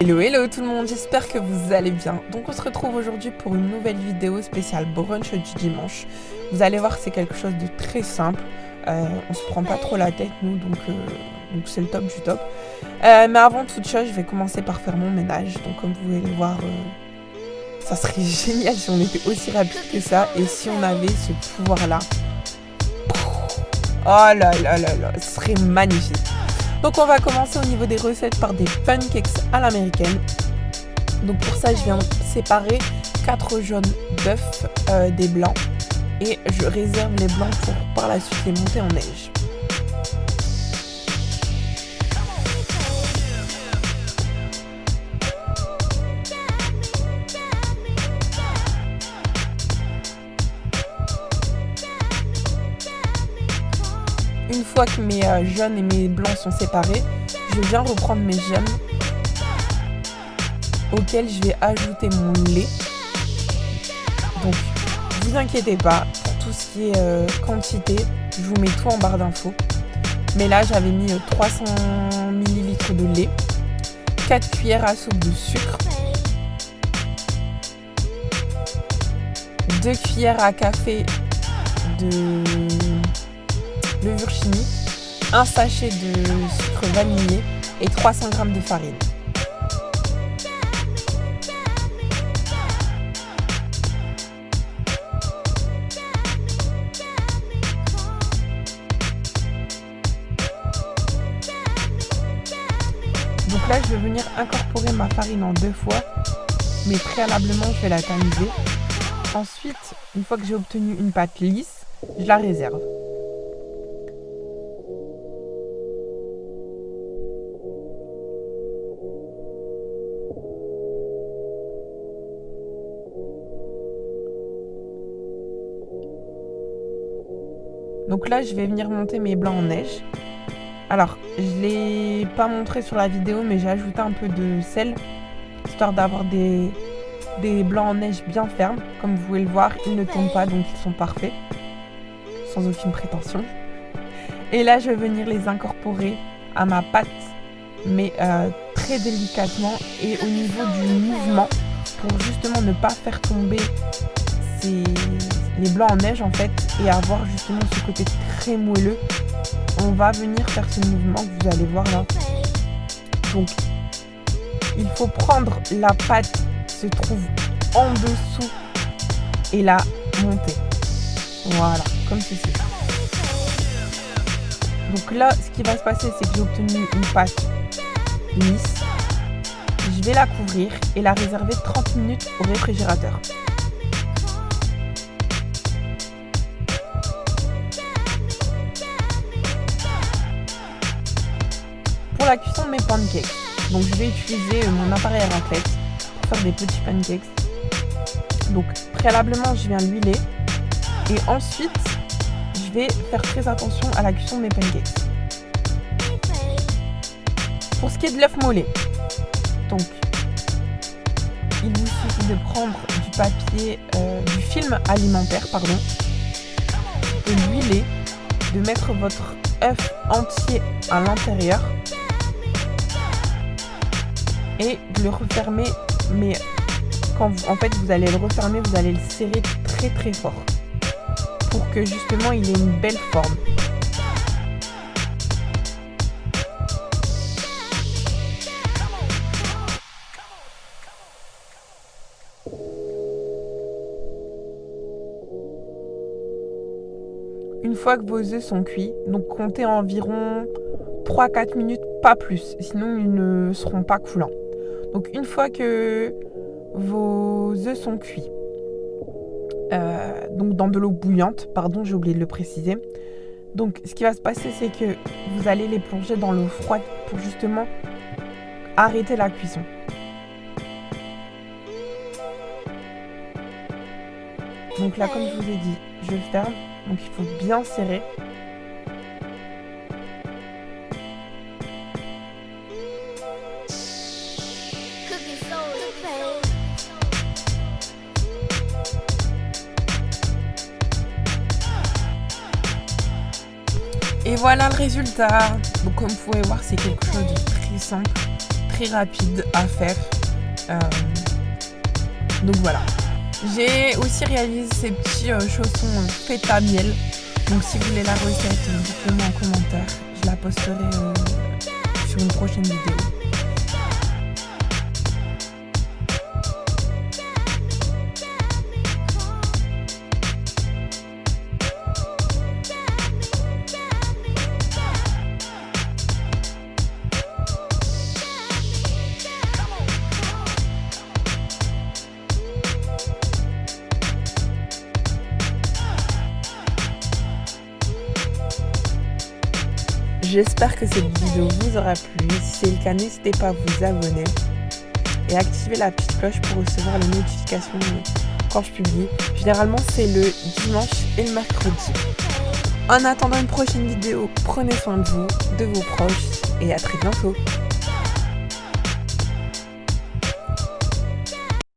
Hello hello tout le monde, j'espère que vous allez bien. Donc on se retrouve aujourd'hui pour une nouvelle vidéo spéciale brunch du dimanche. Vous allez voir, c'est quelque chose de très simple. On se prend pas trop la tête nous, donc c'est le top du top. Mais avant toute chose, je vais commencer par faire mon ménage. Donc comme vous pouvez le voir, ça serait génial si on était aussi rapide que ça et si on avait ce pouvoir-là. Oh là là là là, ce serait magnifique. Donc on va commencer au niveau des recettes par des pancakes à l'américaine. Donc pour ça, je viens séparer 4 jaunes d'œufs des blancs et je réserve les blancs pour par la suite les monter en neige. Une fois que mes jaunes et mes blancs sont séparés, je viens reprendre mes jaunes auxquels je vais ajouter mon lait. Donc, vous inquiétez pas, pour tout ce qui est quantité, je vous mets tout en barre d'infos. Mais là, j'avais mis 300 ml de lait, 4 cuillères à soupe de sucre, 2 cuillères à café de levure chimique, un sachet de sucre vanillé et 300 g de farine. Donc là, je vais venir incorporer ma farine en 2 fois, mais préalablement, je vais la tamiser. Ensuite, une fois que j'ai obtenu une pâte lisse, je la réserve. Donc là, je vais venir monter mes blancs en neige. Alors, je ne l'ai pas montré sur la vidéo, mais j'ai ajouté un peu de sel, histoire d'avoir des blancs en neige bien fermes. Comme vous pouvez le voir, ils ne tombent pas, donc ils sont parfaits, sans aucune prétention. Et là, je vais venir les incorporer à ma pâte, mais très délicatement et au niveau du mouvement, pour justement ne pas faire tomber les blancs en neige en fait, et avoir justement ce côté très moelleux. On va venir faire ce mouvement que vous allez voir là. Donc il faut prendre la pâte qui se trouve en dessous et la monter. Voilà, comme ceci. Donc là, ce qui va se passer, c'est que j'ai obtenu une pâte lisse. Je vais la couvrir et la réserver 30 minutes au réfrigérateur. Pour la cuisson de mes pancakes, donc je vais utiliser mon appareil à raclette pour faire des petits pancakes. Donc préalablement, je viens l'huiler et ensuite je vais faire très attention à la cuisson de mes pancakes. Pour ce qui est de l'œuf mollet, donc il vous suffit de prendre du papier, du film alimentaire, de l'huiler, de mettre votre œuf entier à l'intérieur et de le refermer, mais quand vous allez le refermer, vous allez le serrer très très fort pour que justement il ait une belle forme. Une fois que vos œufs sont cuits, donc comptez environ 3-4 minutes, pas plus, sinon ils ne seront pas coulants. Donc une fois que vos œufs sont cuits, donc dans de l'eau bouillante, j'ai oublié de le préciser. Donc ce qui va se passer, c'est que vous allez les plonger dans l'eau froide pour justement arrêter la cuisson. Donc là, comme je vous ai dit, je ferme, donc il faut bien serrer. Et voilà le résultat. Donc comme vous pouvez voir, c'est quelque chose de très simple, très rapide à faire. Donc voilà. J'ai aussi réalisé ces petits chaussons feta miel. Donc si vous voulez la recette, dites-le moi en commentaire. Je la posterai sur une prochaine vidéo. J'espère que cette vidéo vous aura plu. Si c'est le cas, n'hésitez pas à vous abonner et activer la petite cloche pour recevoir les notifications quand je publie. Généralement, c'est le dimanche et le mercredi. En attendant une prochaine vidéo, prenez soin de vous, de vos proches et à très bientôt.